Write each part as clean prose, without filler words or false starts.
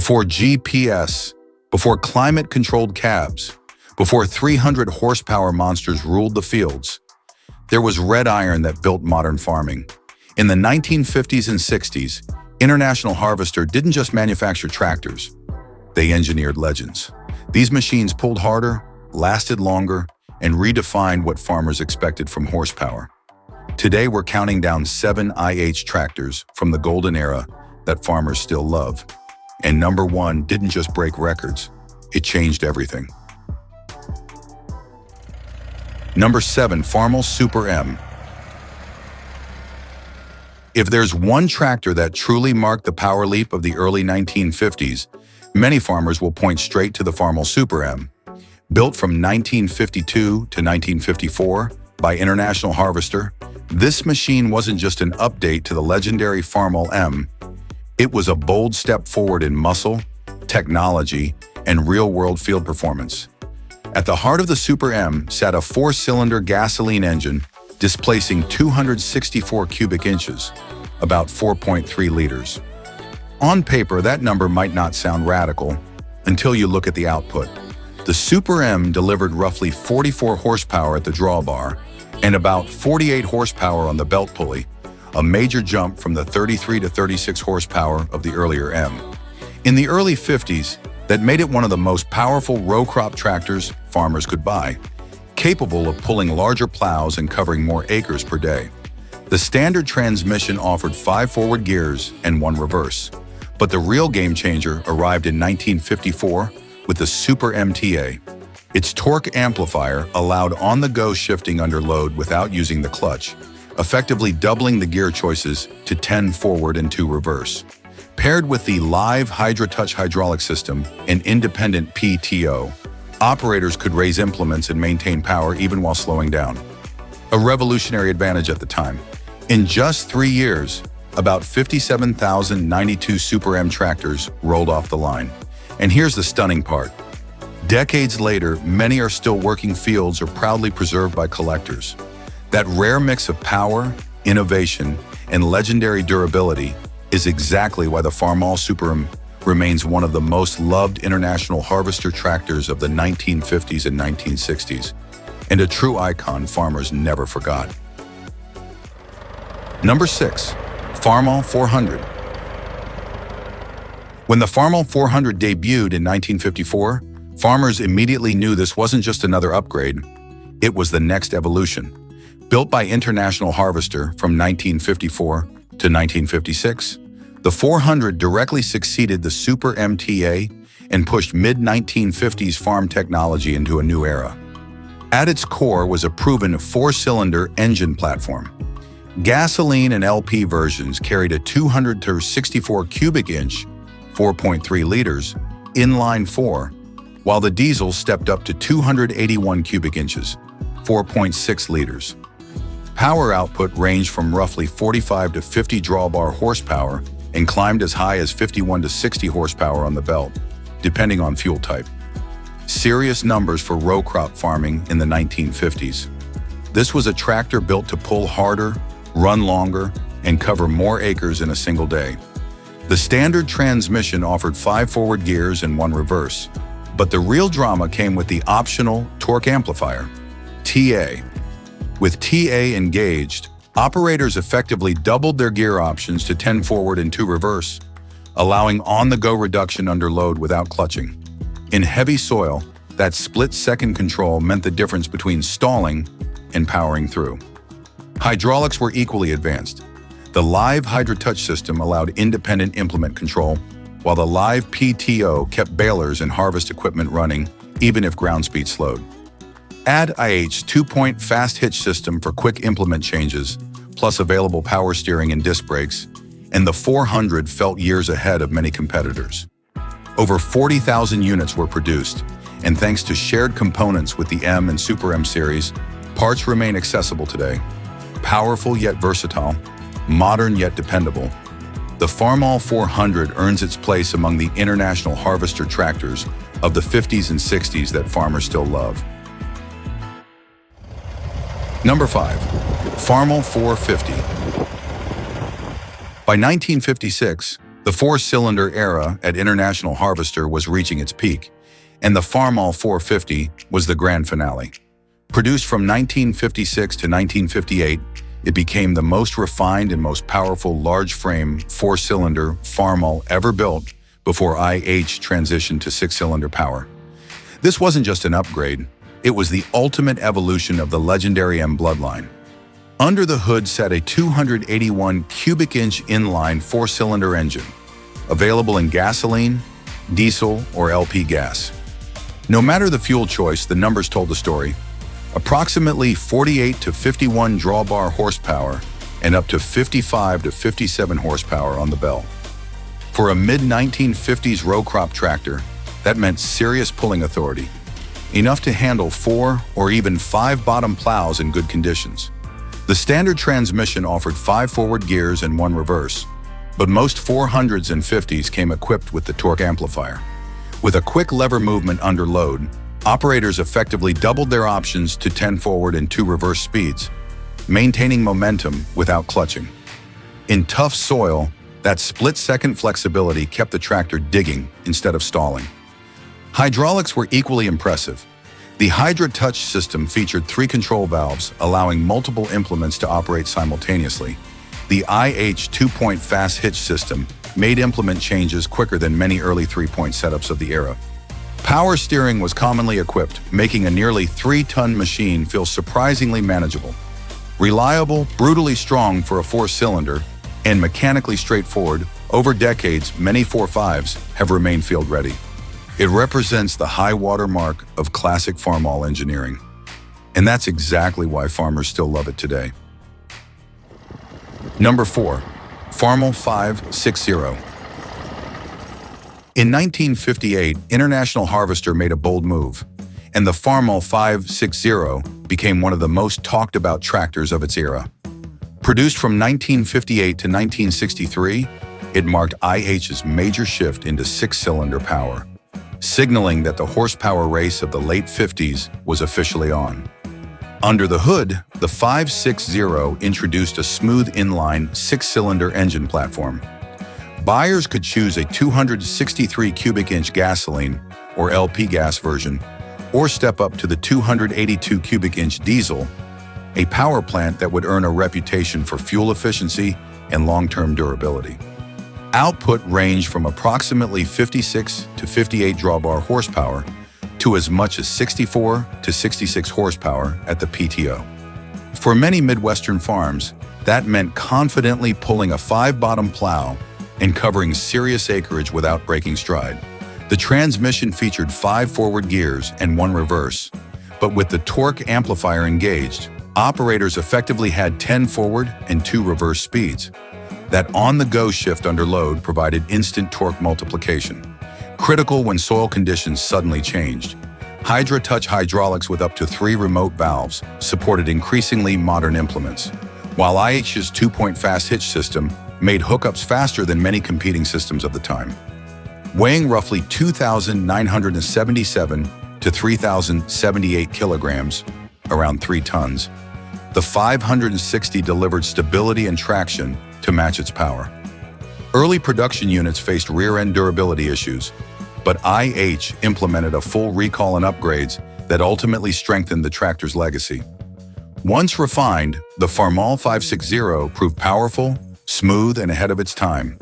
Before GPS, before climate-controlled cabs, before 300 horsepower monsters ruled the fields, there was red iron that built modern farming. In the 1950s and 60s, International Harvester didn't just manufacture tractors, they engineered legends. These machines pulled harder, lasted longer, and redefined what farmers expected from horsepower. Today, we're counting down 7 IH tractors from the golden era that farmers still love. And number 1 didn't just break records, it changed everything. Number 7, Farmall Super M. If there's one tractor that truly marked the power leap of the early 1950s, many farmers will point straight to the Farmall Super M. Built from 1952 to 1954 by International Harvester, this machine wasn't just an update to the legendary Farmall M. It was a bold step forward in muscle, technology, and real-world field performance. At the heart of the Super M sat a 4-cylinder gasoline engine displacing 264 cubic inches, about 4.3 liters. On paper, that number might not sound radical until you look at the output. The Super M delivered roughly 44 horsepower at the drawbar and about 48 horsepower on the belt pulley, a major jump from the 33 to 36 horsepower of the earlier M. In the early 50s, that made it one of the most powerful row crop tractors farmers could buy, capable of pulling larger plows and covering more acres per day. The standard transmission offered 5 forward gears and 1 reverse, but the real game changer arrived in 1954 with the Super MTA. Its torque amplifier allowed on-the-go shifting under load without using the clutch, effectively doubling the gear choices to 10 forward and 2 reverse. Paired with the live HydroTouch hydraulic system and independent PTO, operators could raise implements and maintain power even while slowing down. A revolutionary advantage at the time. In just 3 years, about 57,092 Super M tractors rolled off the line. And here's the stunning part. Decades later, many are still working fields or proudly preserved by collectors. That rare mix of power, innovation, and legendary durability is exactly why the Farmall Super M remains one of the most loved International Harvester tractors of the 1950s and 1960s, and a true icon farmers never forgot. Number 6, Farmall 400. When the Farmall 400 debuted in 1954, farmers immediately knew this wasn't just another upgrade, it was the next evolution. Built by International Harvester from 1954 to 1956, the 400 directly succeeded the Super MTA and pushed mid-1950s farm technology into a new era. At its core was a proven 4-cylinder engine platform. Gasoline and LP versions carried a 264 cubic inch, 4.3 liters, inline 4, while the diesel stepped up to 281 cubic inches, 4.6 liters. Power output ranged from roughly 45 to 50 drawbar horsepower and climbed as high as 51 to 60 horsepower on the belt, depending on fuel type. Serious numbers for row crop farming in the 1950s. This was a tractor built to pull harder, run longer, and cover more acres in a single day. The standard transmission offered 5 forward gears and 1 reverse, but the real drama came with the optional torque amplifier, TA. With TA engaged, operators effectively doubled their gear options to 10 forward and 2 reverse, allowing on-the-go reduction under load without clutching. In heavy soil, that split-second control meant the difference between stalling and powering through. Hydraulics were equally advanced. The live HydroTouch system allowed independent implement control, while the live PTO kept balers and harvest equipment running, even if ground speed slowed. Add IH's 2-point fast hitch system for quick implement changes, plus available power steering and disc brakes, and the 400 felt years ahead of many competitors. Over 40,000 units were produced, and thanks to shared components with the M and Super M series, parts remain accessible today. Powerful yet versatile, modern yet dependable, the Farmall 400 earns its place among the International Harvester tractors of the 50s and 60s that farmers still love. Number 5. Farmall 450. By 1956, The four-cylinder era at International Harvester was reaching its peak, and the Farmall 450 was the grand finale. Produced from 1956 to 1958, it became the most refined and most powerful large-frame four-cylinder Farmall ever built before IH transitioned to six-cylinder power. This wasn't just an upgrade, it was the ultimate evolution of the legendary M bloodline. Under the hood sat a 281 cubic inch inline four-cylinder engine, available in gasoline, diesel, or LP gas. No matter the fuel choice, the numbers told the story. Approximately 48 to 51 drawbar horsepower and up to 55 to 57 horsepower on the bell. For a mid-1950s row crop tractor, that meant serious pulling authority, enough to handle 4 or even 5 bottom plows in good conditions. The standard transmission offered 5 forward gears and 1 reverse, but most 400s and 50s came equipped with the torque amplifier. With a quick lever movement under load, operators effectively doubled their options to 10 forward and 2 reverse speeds, maintaining momentum without clutching. In tough soil, that split-second flexibility kept the tractor digging instead of stalling. Hydraulics were equally impressive. The Hydra Touch system featured 3 control valves, allowing multiple implements to operate simultaneously. The IH 2-point fast hitch system made implement changes quicker than many early 3-point setups of the era. Power steering was commonly equipped, making a nearly 3-ton machine feel surprisingly manageable. Reliable, brutally strong for a 4-cylinder, and mechanically straightforward, over decades, many 4.5s have remained field-ready. It represents the high water mark of classic Farmall engineering. And that's exactly why farmers still love it today. Number 4. Farmall 560. In 1958, International Harvester made a bold move, and the Farmall 560 became one of the most talked about tractors of its era. Produced from 1958 to 1963, it marked IH's major shift into 6-cylinder power, signaling that the horsepower race of the late 50s was officially on. Under the hood, the 560 introduced a smooth inline 6-cylinder engine platform. Buyers could choose a 263 cubic inch gasoline or LP gas version, or step up to the 282 cubic inch diesel, a power plant that would earn a reputation for fuel efficiency and long-term durability. Output ranged from approximately 56 to 58 drawbar horsepower to as much as 64 to 66 horsepower at the PTO. For many Midwestern farms, that meant confidently pulling a 5-bottom plow and covering serious acreage without breaking stride. The transmission featured 5 forward gears and 1 reverse, but with the torque amplifier engaged, operators effectively had 10 forward and 2 reverse speeds. That on-the-go shift under load provided instant torque multiplication, critical when soil conditions suddenly changed. Hydra Touch hydraulics with up to 3 remote valves supported increasingly modern implements, while IH's 2-point fast hitch system made hookups faster than many competing systems of the time. Weighing roughly 2,977 to 3,078 kilograms, around 3 tons, the 560 delivered stability and traction to match its power. Early production units faced rear-end durability issues, but IH implemented a full recall and upgrades that ultimately strengthened the tractor's legacy. Once refined, the Farmall 560 proved powerful, smooth, and ahead of its time.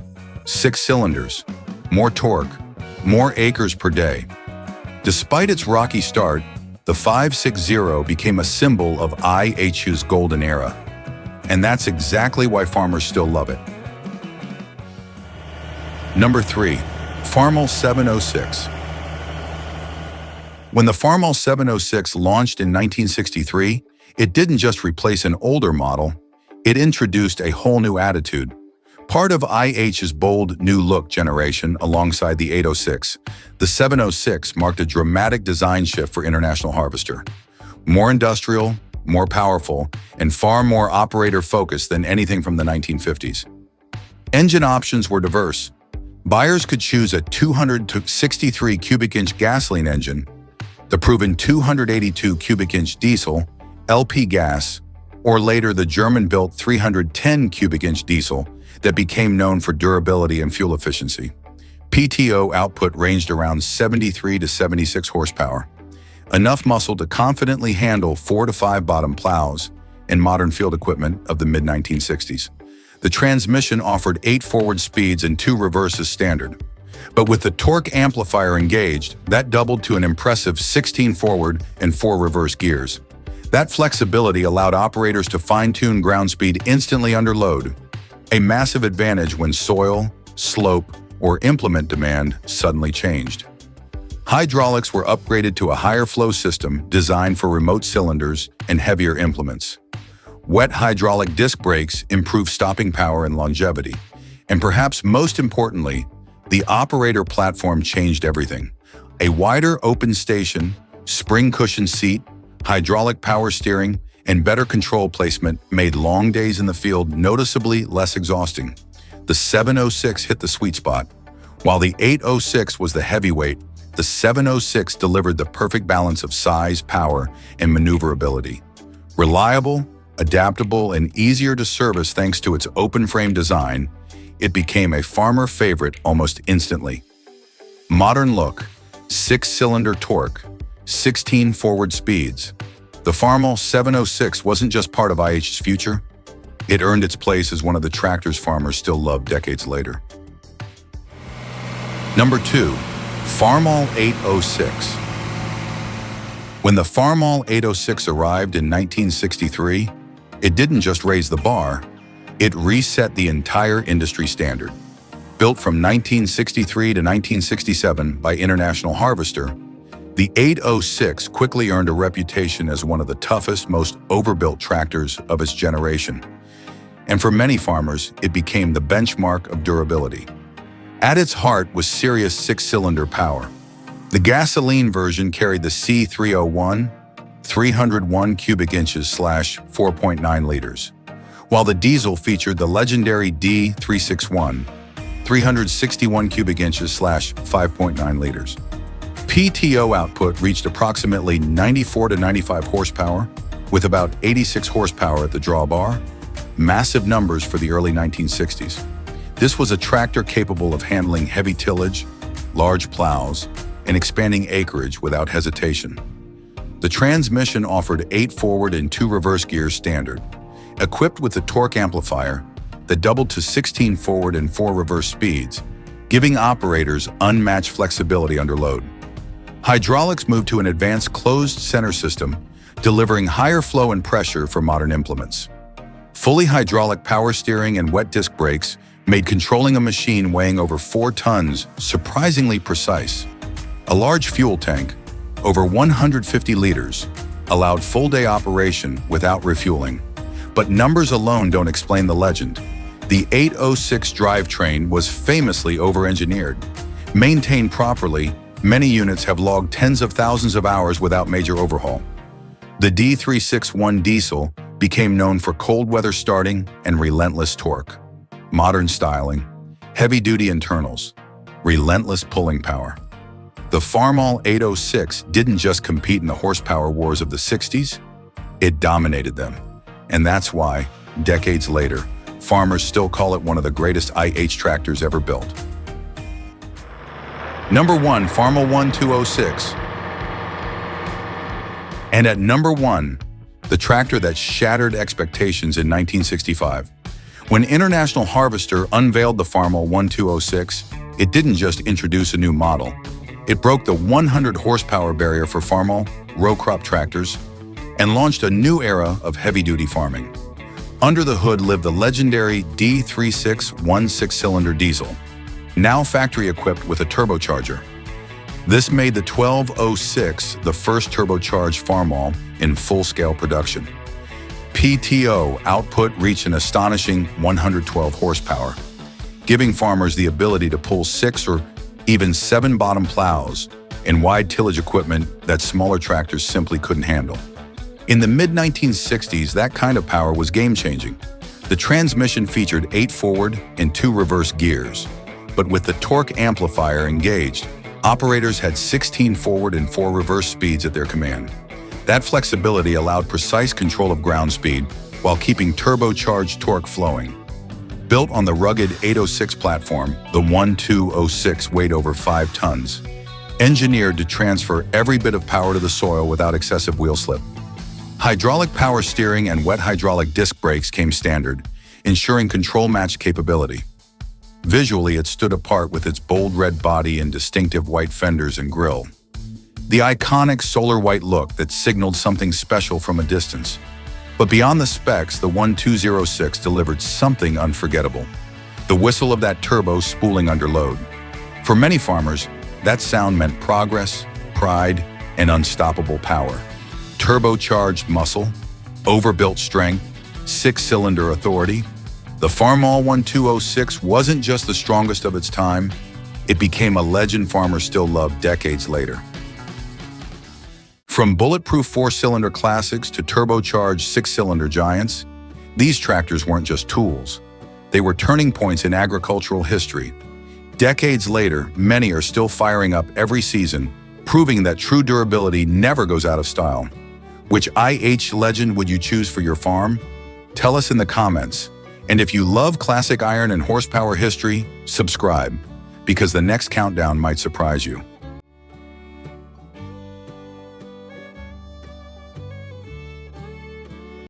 6 cylinders, more torque, more acres per day. Despite its rocky start, the 560 became a symbol of IH's golden era. And that's exactly why farmers still love it. Number 3. Farmall 706. When the Farmall 706 launched in 1963, it didn't just replace an older model, it introduced a whole new attitude. Part of IH's bold new look generation alongside the 806, the 706 marked a dramatic design shift for International Harvester. More industrial, more powerful, and far more operator-focused than anything from the 1950s. Engine options were diverse. Buyers could choose a 263 cubic inch gasoline engine, the proven 282 cubic inch diesel, LP gas, or later the German-built 310 cubic inch diesel that became known for durability and fuel efficiency. PTO output ranged around 73 to 76 horsepower, enough muscle to confidently handle 4 to 5 bottom plows in modern field equipment of the mid-1960s. The transmission offered 8 forward speeds and 2 reverses standard. But with the torque amplifier engaged, that doubled to an impressive 16 forward and 4 reverse gears. That flexibility allowed operators to fine-tune ground speed instantly under load, a massive advantage when soil, slope, or implement demand suddenly changed. Hydraulics were upgraded to a higher flow system designed for remote cylinders and heavier implements. Wet hydraulic disc brakes improved stopping power and longevity. And perhaps most importantly, the operator platform changed everything. A wider open station, spring cushion seat, hydraulic power steering, and better control placement made long days in the field noticeably less exhausting. The 706 hit the sweet spot. While the 806 was the heavyweight, the 706 delivered the perfect balance of size, power, and maneuverability. Reliable, adaptable, and easier to service thanks to its open-frame design, it became a farmer favorite almost instantly. Modern look, 6-cylinder torque, 16 forward speeds. The Farmall 706 wasn't just part of IH's future, it earned its place as one of the tractors farmers still love decades later. Number 2. Farmall 806. When the Farmall 806 arrived in 1963, it didn't just raise the bar, it reset the entire industry standard. Built from 1963 to 1967 by International Harvester, the 806 quickly earned a reputation as one of the toughest, most overbuilt tractors of its generation. And for many farmers, it became the benchmark of durability. At its heart was serious 6-cylinder power. The gasoline version carried the C301, 301 cubic inches / 4.9 liters, while the diesel featured the legendary D361, 361 cubic inches / 5.9 liters. PTO output reached approximately 94 to 95 horsepower, with about 86 horsepower at the drawbar, massive numbers for the early 1960s. This was a tractor capable of handling heavy tillage, large plows, and expanding acreage without hesitation. The transmission offered 8 forward and 2 reverse gears standard, equipped with a torque amplifier that doubled to 16 forward and 4 reverse speeds, giving operators unmatched flexibility under load. Hydraulics moved to an advanced closed center system, delivering higher flow and pressure for modern implements. Fully hydraulic power steering and wet disc brakes made controlling a machine weighing over 4 tons surprisingly precise. A large fuel tank, over 150 liters, allowed full-day operation without refueling. But numbers alone don't explain the legend. The 806 drivetrain was famously over-engineered. Maintained properly, many units have logged tens of thousands of hours without major overhaul. The D361 diesel became known for cold weather starting and relentless torque. Modern styling, heavy-duty internals, relentless pulling power. The Farmall 806 didn't just compete in the horsepower wars of the 60s, it dominated them. And that's why, decades later, farmers still call it one of the greatest IH tractors ever built. Number 1, Farmall 1206. And at number 1, the tractor that shattered expectations in 1965. When International Harvester unveiled the Farmall 1206, it didn't just introduce a new model. It broke the 100 horsepower barrier for Farmall row crop tractors and launched a new era of heavy-duty farming. Under the hood lived the legendary D361 6-cylinder diesel, now factory-equipped with a turbocharger. This made the 1206 the first turbocharged Farmall in full-scale production. PTO output reached an astonishing 112 horsepower, giving farmers the ability to pull 6 or even 7 bottom plows and wide tillage equipment that smaller tractors simply couldn't handle. In the mid-1960s, that kind of power was game-changing. The transmission featured 8 forward and 2 reverse gears, but with the torque amplifier engaged, operators had 16 forward and 4 reverse speeds at their command. That flexibility allowed precise control of ground speed while keeping turbocharged torque flowing. Built on the rugged 806 platform, the 1206 weighed over 5 tons, engineered to transfer every bit of power to the soil without excessive wheel slip. Hydraulic power steering and wet hydraulic disc brakes came standard, ensuring control-matched capability. Visually, it stood apart with its bold red body and distinctive white fenders and grille. The iconic solar white look that signaled something special from a distance. But beyond the specs, the 1206 delivered something unforgettable. The whistle of that turbo spooling under load. For many farmers, that sound meant progress, pride, and unstoppable power. Turbocharged muscle, overbuilt strength, 6-cylinder authority. The Farmall 1206 wasn't just the strongest of its time, it became a legend farmers still love decades later. From bulletproof 4-cylinder classics to turbocharged 6-cylinder giants, these tractors weren't just tools. They were turning points in agricultural history. Decades later, many are still firing up every season, proving that true durability never goes out of style. Which IH legend would you choose for your farm? Tell us in the comments. And if you love classic iron and horsepower history, subscribe, because the next countdown might surprise you.